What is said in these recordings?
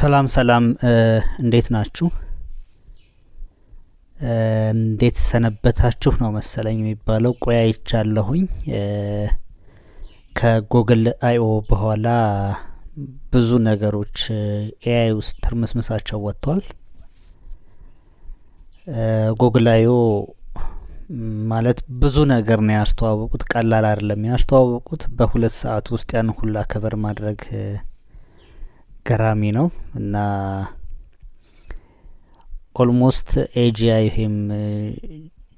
ሰላም ሰላም እንዴት ናችሁ? እንዴት ሰነበታችሁ ነው መሰለኝ የሚባለው። ቆያይቻለሁኝ ከጎግል አይኦ በኋላ ብዙ ነገሮች ኤአይ ውስጥ ትርምስምሳቸው ወጥቷል። ጎግል አይኦ ማለት ብዙ ነገር ነው ያስተዋወቁት። ቀላል አይደለም ያስተዋወቁት። በሁለት ሰዓት ውስጥ ያን ሁላ ከቨር ማድረግ ገራሚ ነው እና ኦልሞስት ኤጂአይ ወይም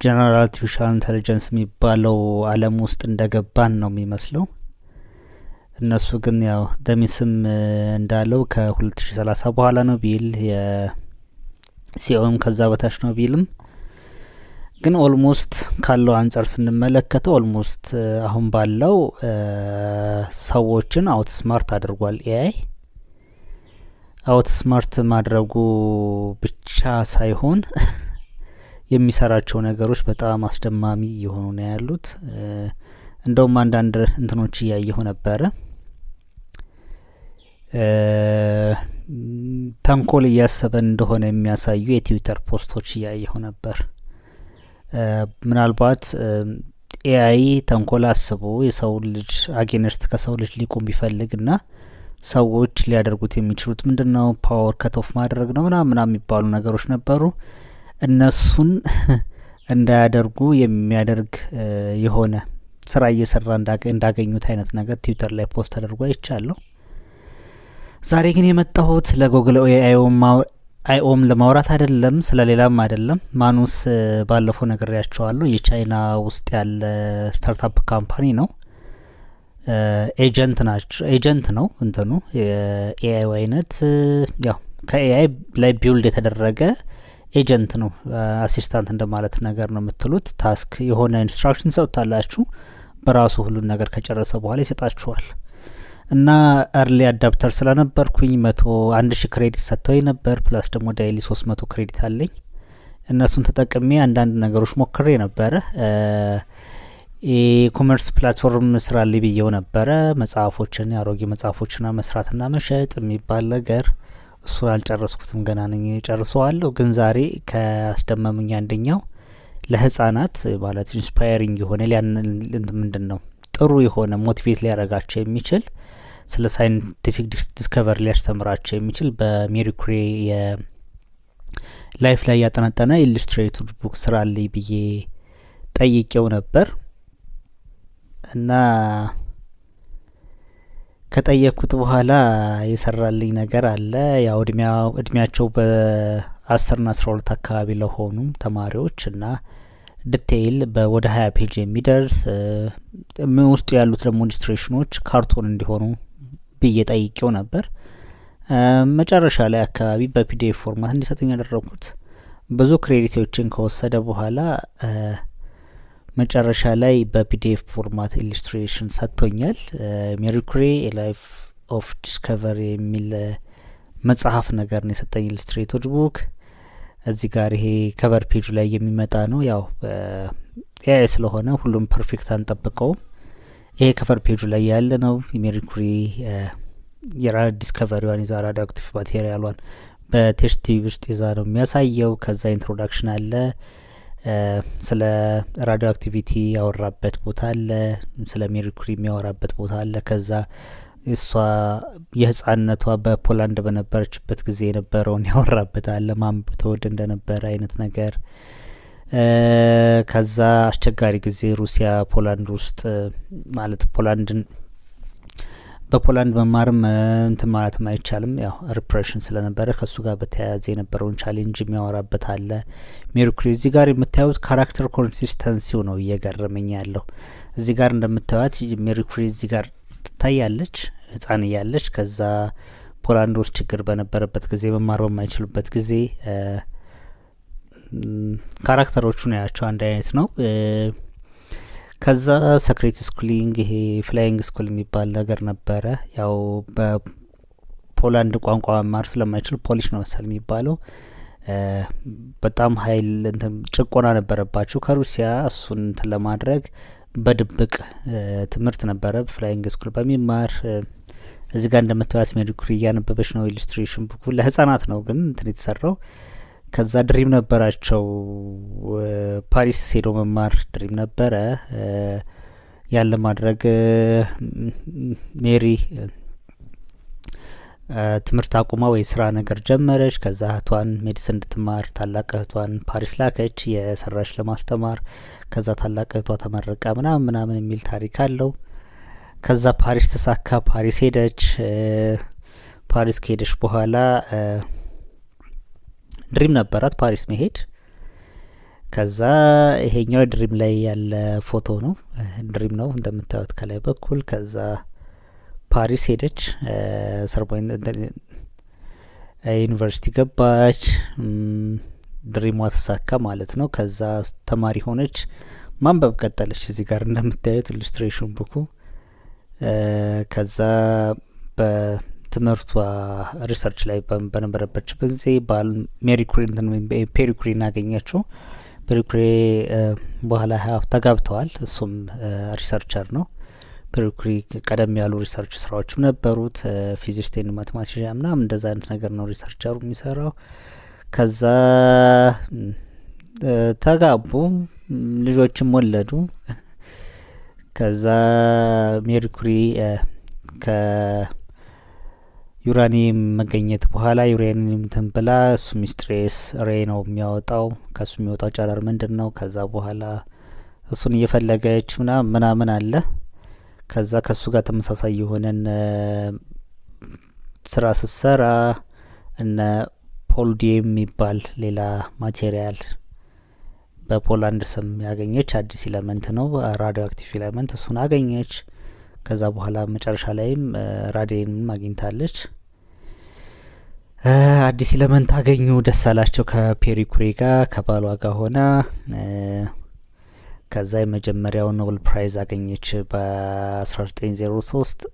ጀነራል አርቲፊሻል ኢንተለጀንስ የሚባለው ዓለም ውስጥ እንደገባን ነው የሚመስለው። እነሱ ግን ያው ደሚስም እንዳለው ከ2030 በኋላ ነው ቢል የሲኦም ከዛ በታች ነው ቢልም ግን ኦልሞስት ካለው አንጻር ስንመለከተው ኦልሞስት አሁን ባለው ሰዎችን አውት ስማርት አድርጓል። ኤአይ አውት ስማርት ማድረጉ ብቻ ሳይሆን የሚሰራቸው ነገሮች በጣም አስደማሚ የሆኑ ነው ያሉት። እንደውም አንዳንድ እንትኖች እያየሁ ነበረ። ተንኮል እያሰበ እንደሆነ የሚያሳዩ የትዊተር ፖስቶች እያየሁ ነበር። ምናልባት ኤአይ ተንኮል አስቦ የሰው ልጅ አጌነስት ከሰው ልጅ ሊቆም ቢፈልግና ሰዎች ሊያደርጉት የሚችሉት ምንድነው ፓወር ከት ኦፍ ማድረግ ነው ምናምን የሚባሉ ነገሮች ነበሩ። እነሱን እንዳያደርጉ የሚያደርግ የሆነ ስራ እየሰራ እንዳገኙት አይነት ነገር ትዊተር ላይ ፖስት ተደርጎ አይቻለሁ። ዛሬ ግን የመጣሁት ለጎግል አይኦም ለማውራት አይደለም፣ ስለሌላም አይደለም። ማኑስ ባለፈው ነግሬያቸዋለሁ። የቻይና ውስጥ ያለ ስታርታፕ ካምፓኒ ነው። ኤጀንት ነው እንትኑ የኤአይ አይነት ያው ከኤአይ ላይ ቢውልድ የተደረገ ኤጀንት ነው። አሲስታንት እንደማለት ነገር ነው የምትሉት። ታስክ የሆነ ኢንስትራክሽን ሰጥታላችሁ በራሱ ሁሉን ነገር ከጨረሰ በኋላ ይሰጣችኋል። እና አርሊ አዳፕተር ስለነበርኩኝ 100,000 ክሬዲት ሰጥተው ነበር። ፕላስ ደግሞ ዳይሊ 300 ክሬዲት አለኝ። እነሱን ተጠቅሜ አንዳንድ ነገሮች ሞክሬ ነበረ። የኮመርስ ፕላትፎርም ስራ ላይ ብየው ነበረ። መጽሐፎችን የአሮጌ መጽሐፎችን መስራትና መሸጥ የሚባል ነገር እሱን አልጨረስኩትም፣ ገና ነኝ ጨርሰዋለሁ። ግን ዛሬ ከአስደመሙኝ አንደኛው ለህፃናት ማለት ኢንስፓየሪንግ የሆነ ምንድን ነው ጥሩ የሆነ ሞቲቬት ሊያደርጋቸው የሚችል ስለ ሳይንቲፊክ ዲስከቨሪ ሊያስተምራቸው የሚችል በሜሪ ኩሪ የላይፍ ላይ ያጠነጠነ ኢሉስትሬትድ ቡክ ስራ ላይ ብዬ ጠይቄው ነበር እና ከጠየቅኩት በኋላ የሰራልኝ ነገር አለ። ያው እድሜያቸው በ10ና 12 አካባቢ ለሆኑም ተማሪዎች እና ዲቴይል ወደ 20 ፔጅ የሚደርስ ውስጡ ያሉት ደግሞ ኢሉስትሬሽኖች ካርቶን እንዲሆኑ ብዬ ጠይቄው ነበር። መጨረሻ ላይ አካባቢ በፒዲኤፍ ፎርማት እንዲሰጠኝ ያደረኩት ብዙ ክሬዲቶችን ከወሰደ በኋላ መጨረሻ ላይ በፒዲኤፍ ፎርማት ኢሉስትሬሽን ሰጥቶኛል። ሜሪ ኩሪ ላይፍ ኦፍ ዲስከቨሪ የሚል መጽሐፍ ነገር ነው የሰጠኝ ኢሉስትሬትድ ቡክ። እዚህ ጋር ይሄ ከቨር ፔጁ ላይ የሚመጣ ነው። ያው ኤአይ ስለሆነ ሁሉም ፐርፌክት አንጠብቀውም። ይሄ ከቨር ፔጁ ላይ ያለ ነው። የሜሪ ኩሪ ዲስከቨሪዋን ይዛ ራዲዮ አክቲቭ ማቴሪያሏን በቴስት ቲዩብ ውስጥ ይዛ ነው የሚያሳየው። ከዛ ኢንትሮዳክሽን አለ፣ ስለ ራዲዮ አክቲቪቲ ያወራበት ቦታ አለ፣ ስለ ሜሪ ኩሪ የሚያወራበት ቦታ አለ። ከዛ እሷ የህፃንነቷ በፖላንድ በነበረችበት ጊዜ የነበረውን ያወራበት አለ፣ ማንበብ ተወድ እንደነበረ አይነት ነገር። ከዛ አስቸጋሪ ጊዜ ሩሲያ ፖላንድ ውስጥ ማለት በፖላንድ መማርም እንትን ማለትም አይቻልም፣ ያው ሪፕሬሽን ስለነበረ ከሱ ጋር በተያያዘ የነበረውን ቻሌንጅ የሚያወራበት አለ። ሜሪ ኩሪ እዚህ ጋር የምታዩት ካራክተር ኮንሲስተንሲው ነው እየገረመኝ ያለው። እዚህ ጋር እንደምታዩት ሜሪ ኩሪ እዚህ ጋር ትታያለች ህጻን እያለች። ከዛ ፖላንድ ውስጥ ችግር በነበረበት ጊዜ መማር በማይችሉበት ጊዜ ካራክተሮቹ ነው ያቸው አንድ አይነት ነው። ከዛ ሰክሬት ስኩሊንግ ይሄ ፍላይንግ ስኩል የሚባል ነገር ነበረ። ያው በፖላንድ ቋንቋ መማር ስለማይችል ፖሊሽ ነው መሰል የሚባለው። በጣም ሀይል ጭቆና ነበረባቸው ከሩሲያ። እሱን እንትን ለማድረግ በድብቅ ትምህርት ነበረ ፍላይንግ ስኩል በሚማር እዚህ ጋር እንደምታዩት ሜሪ ኩሪ እያነበበች ነው። ኢሉስትሬሽን ቡኩ ለህጻናት ነው ግን እንትን የተሰራው። ከዛ ድሪም ነበራቸው ፓሪስ ሄዶ መማር ድሪም ነበረ ያለ ማድረግ ሜሪ ትምህርት አቁማ ወይ ስራ ነገር ጀመረች። ከዛ እህቷን ሜዲሲን እንድትማር ታላቅ እህቷን ፓሪስ ላከች የሰራች ለማስተማር። ከዛ ታላቅ እህቷ ተመረቃ ምናምን የሚል ታሪክ አለው። ከዛ ፓሪስ ተሳካ፣ ፓሪስ ሄደች። ፓሪስ ከሄደች በኋላ ድሪም ነበራት ፓሪስ መሄድ። ከዛ ይሄኛው ድሪም ላይ ያለ ፎቶ ነው፣ ድሪም ነው እንደምታዩት ከላይ በኩል። ከዛ ፓሪስ ሄደች፣ ሰርቦን ዩኒቨርሲቲ ገባች፣ ድሪሟ ተሳካ ማለት ነው። ከዛ ተማሪ ሆነች፣ ማንበብ ቀጠለች። እዚህ ጋር እንደምታዩት ኢሉስትሬሽን ቡኩ። ከዛ በትምህርቷ ሪሰርች ላይ በነበረበችበት ጊዜ ሜሪ ኩሪ ፔሪ ኩሪን አገኘችው። ፔሪ ኩሪ በኋላ ተጋብተዋል። እሱም ሪሰርቸር ነው። ፔሪ ኩሪ ቀደም ያሉ ሪሰርች ስራዎችም ነበሩት። ፊዚክስ ኤንድ ማቴማቲክስ ምናምን እንደዛ አይነት ነገር ነው ሪሰርቸሩ የሚሰራው። ከዛ ተጋቡ፣ ልጆችም ወለዱ። ከዛ ሜሪ ኩሪ ከዩራኒየም መገኘት በኋላ ዩራኒየም ትንብላ እሱ ሚስትሬስ ሬ ነው የሚያወጣው። ከሱ የሚወጣው ጨረር ምንድን ነው? ከዛ በኋላ እሱን እየፈለገች ምናምን አለ። ከዛ ከሱ ጋር ተመሳሳይ የሆነን ስራ ስትሰራ እነ ፖልዲየም የሚባል ሌላ ማቴሪያል በፖላንድ ስም ያገኘች አዲስ ኢለመንት ነው፣ ራዲዮ አክቲቭ ኢለመንት። እሱን አገኘች። ከዛ በኋላ መጨረሻ ላይም ራዲየንም አግኝታለች። አዲስ ኢለመንት አገኙ፣ ደስ አላቸው ከፔሪ ኩሪ ጋር ከባሏ ጋር ሆና። ከዛ የመጀመሪያው ኖቤል ፕራይዝ አገኘች በ1903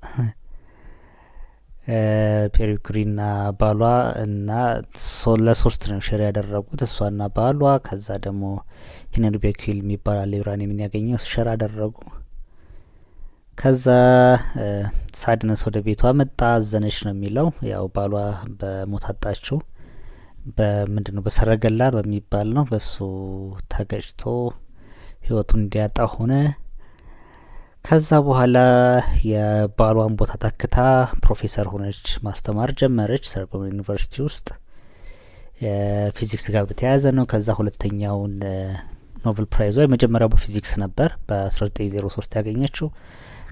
ፔሪ ኩሪና ባሏ እና ለሶስት ነው ሼር ያደረጉት እሷና ባሏ። ከዛ ደግሞ ሄንሪ ቤኩል የሚባል ዩራኒየምን ያገኘው ሼር አደረጉ። ከዛ ሳድነስ ወደ ቤቷ መጣ፣ አዘነች ነው የሚለው። ያው ባሏ በሞት አጣችው። በምንድነው በሰረገላ በሚባል ነው፣ በሱ ተገጭቶ ህይወቱን እንዲያጣ ሆነ። ከዛ በኋላ የባሏን ቦታ ተክታ ፕሮፌሰር ሆነች፣ ማስተማር ጀመረች ሰርቦን ዩኒቨርሲቲ ውስጥ። ፊዚክስ ጋር በተያያዘ ነው። ከዛ ሁለተኛውን ኖቤል ፕራይዟ የመጀመሪያው በፊዚክስ ነበር በ1903 ያገኘችው።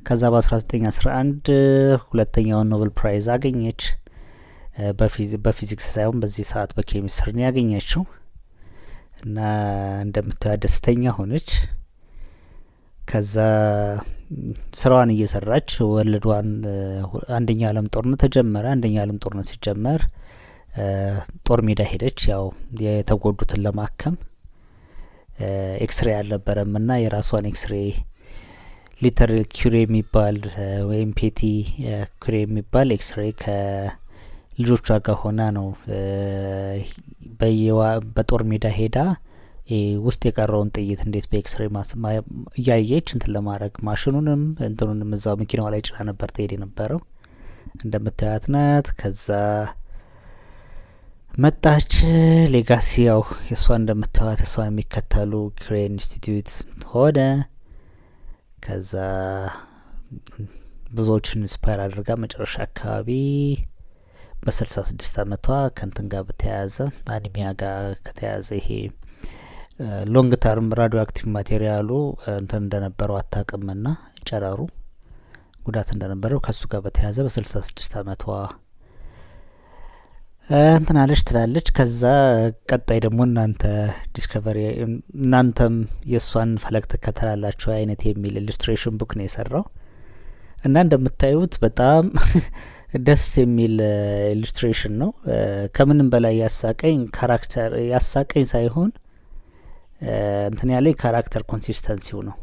ከዛ በ1911 ሁለተኛውን ኖቤል ፕራይዝ አገኘች። በፊዚክስ ሳይሆን በዚህ ሰዓት በኬሚስትሪ ነው ያገኘችው እና እንደምታዩት ደስተኛ ሆነች። ከዛ ስራዋን እየሰራች ወርልዷን አንደኛ ዓለም ጦርነት ተጀመረ። አንደኛ ዓለም ጦርነት ሲጀመር ጦር ሜዳ ሄደች፣ ያው የተጎዱትን ለማከም። ኤክስሬ አልነበረም እና የራሷን ኤክስሬ ሊተራል ኩሪ የሚባል ወይም ፔቲ ኩሪ የሚባል ኤክስሬ ከልጆቿ ጋር ሆና ነው በጦር ሜዳ ሄዳ ውስጥ የቀረውን ጥይት እንዴት በኤክስሬ እያየች እንትን ለማድረግ ማሽኑንም እንትኑንም እዛው መኪናዋ ላይ ጭና ነበር ትሄድ የነበረው። እንደምታያት ናት። ከዛ መጣች። ሌጋሲ ያው የእሷ እንደምታዩት እሷ የሚከተሉ ኩሪ ኢንስቲትዩት ሆነ። ከዛ ብዙዎችን ኢንስፓየር አድርጋ መጨረሻ አካባቢ በ66 አመቷ ከንትን ጋር በተያያዘ አኒሚያ ጋር ከተያያዘ ይሄ ሎንግ ተርም ራዲዮ አክቲቭ ማቴሪያሉ እንትን እንደነበረው አታቅምና ጨረሩ ጉዳት እንደነበረው ከሱ ጋር በተያያዘ በ66 አመቷ እንትን አለች ትላለች። ከዛ ቀጣይ ደግሞ እናንተ ዲስከቨሪ እናንተም የእሷን ፈለግ ተከተላላችሁ አይነት የሚል ኢሉስትሬሽን ቡክ ነው የሰራው እና እንደምታዩት በጣም ደስ የሚል ኢሉስትሬሽን ነው። ከምንም በላይ ያሳቀኝ ካራክተር ያሳቀኝ ሳይሆን እንትን ያለ ካራክተር ኮንሲስተንሲው ነው።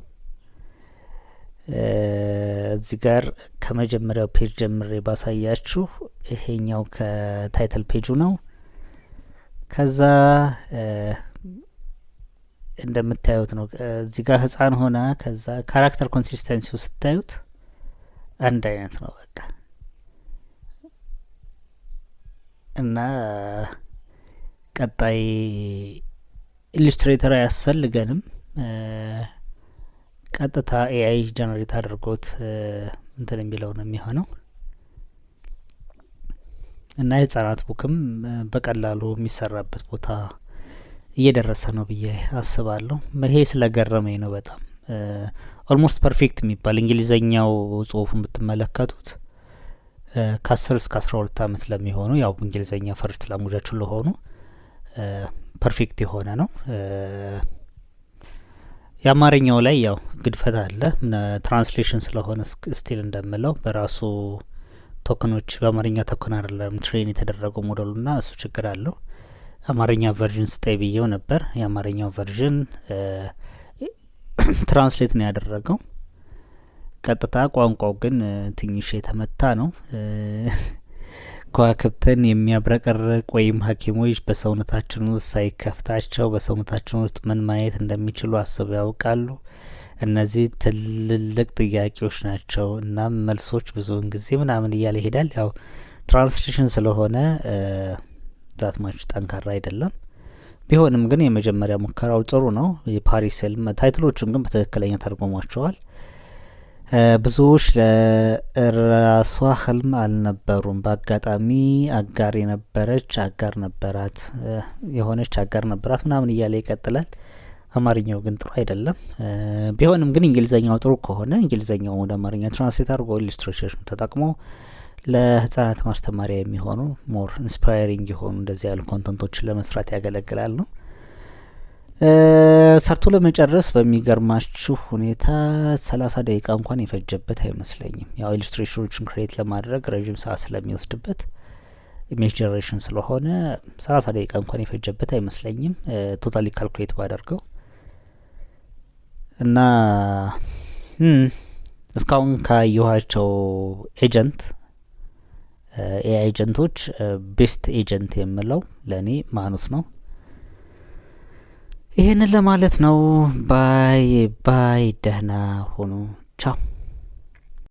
እዚህ ጋር ከመጀመሪያው ፔጅ ጀምሬ ባሳያችሁ ይሄኛው ከታይትል ፔጁ ነው። ከዛ እንደምታዩት ነው እዚህ ጋር ህፃን ሆና ከዛ ካራክተር ኮንሲስተንሲው ስታዩት አንድ አይነት ነው። በቃ እና ቀጣይ ኢሉስትሬተር አያስፈልገንም። ቀጥታ ኤአይ ጀነሬት አድርጎት እንትን የሚለው ነው የሚሆነው እና የህጻናት ቡክም በቀላሉ የሚሰራበት ቦታ እየደረሰ ነው ብዬ አስባለሁ። ይሄ ስለገረመኝ ነው በጣም ኦልሞስት ፐርፌክት የሚባል እንግሊዘኛው ጽሁፉን ብትመለከቱት ከ10 እስከ 12 አመት ለሚሆኑ ያው እንግሊዘኛ ፈርስት ላንጉጃቸው ለሆኑ ፐርፌክት የሆነ ነው። የአማርኛው ላይ ያው ግድፈት አለ። ትራንስሌሽን ስለሆነ ስቲል እንደምለው በራሱ ቶክኖች በአማርኛ ቶክን አይደለም ትሬን የተደረገው ሞዴሉና እሱ ችግር አለው። አማርኛ ቨርዥን ስጠይ ብዬው ነበር። የአማርኛው ቨርዥን ትራንስሌት ነው ያደረገው ቀጥታ። ቋንቋው ግን ትንሽ የተመታ ነው። ከዋክብትን የሚያብረቀርቅ ወይም ሐኪሞች በሰውነታችን ውስጥ ሳይከፍታቸው በሰውነታችን ውስጥ ምን ማየት እንደሚችሉ አስበው ያውቃሉ? እነዚህ ትልልቅ ጥያቄዎች ናቸው እና መልሶች ብዙውን ጊዜ ምናምን እያለ ይሄዳል። ያው ትራንስሌሽን ስለሆነ ዛትማች ጠንካራ አይደለም። ቢሆንም ግን የመጀመሪያ ሙከራው ጥሩ ነው። የፓሪስ ህልም ታይትሎቹን ግን በትክክለኛ ተርጉሟቸዋል። ብዙዎች ለራሷ ህልም አልነበሩም። በአጋጣሚ አጋር የነበረች አጋር ነበራት የሆነች አጋር ነበራት ምናምን እያለ ይቀጥላል። አማርኛው ግን ጥሩ አይደለም። ቢሆንም ግን እንግሊዘኛው ጥሩ ከሆነ እንግሊዘኛው ወደ አማርኛ ትራንስሌት አድርጎ ኢሉስትሬሽን ተጠቅሞ ለህጻናት ማስተማሪያ የሚሆኑ ሞር ኢንስፓይሪንግ የሆኑ እንደዚህ ያሉ ኮንተንቶችን ለመስራት ያገለግላል ነው። ሰርቶ ለመጨረስ በሚገርማችሁ ሁኔታ 30 ደቂቃ እንኳን የፈጀበት አይመስለኝም። ያው ኢሉስትሬሽኖችን ክሬት ለማድረግ ረጅም ሰዓት ስለሚወስድበት ኢሜጅ ጀነሬሽን ስለሆነ 30 ደቂቃ እንኳን የፈጀበት አይመስለኝም ቶታሊ ካልኩሌት ባደርገው እና እስካሁን ካየኋቸው ኤጀንት ኤአይ ኤጀንቶች ቤስት ኤጀንት የምለው ለእኔ ማኑስ ነው። ይህንን ለማለት ነው። ባይ ባይ። ደህና ሁኑ። ቻው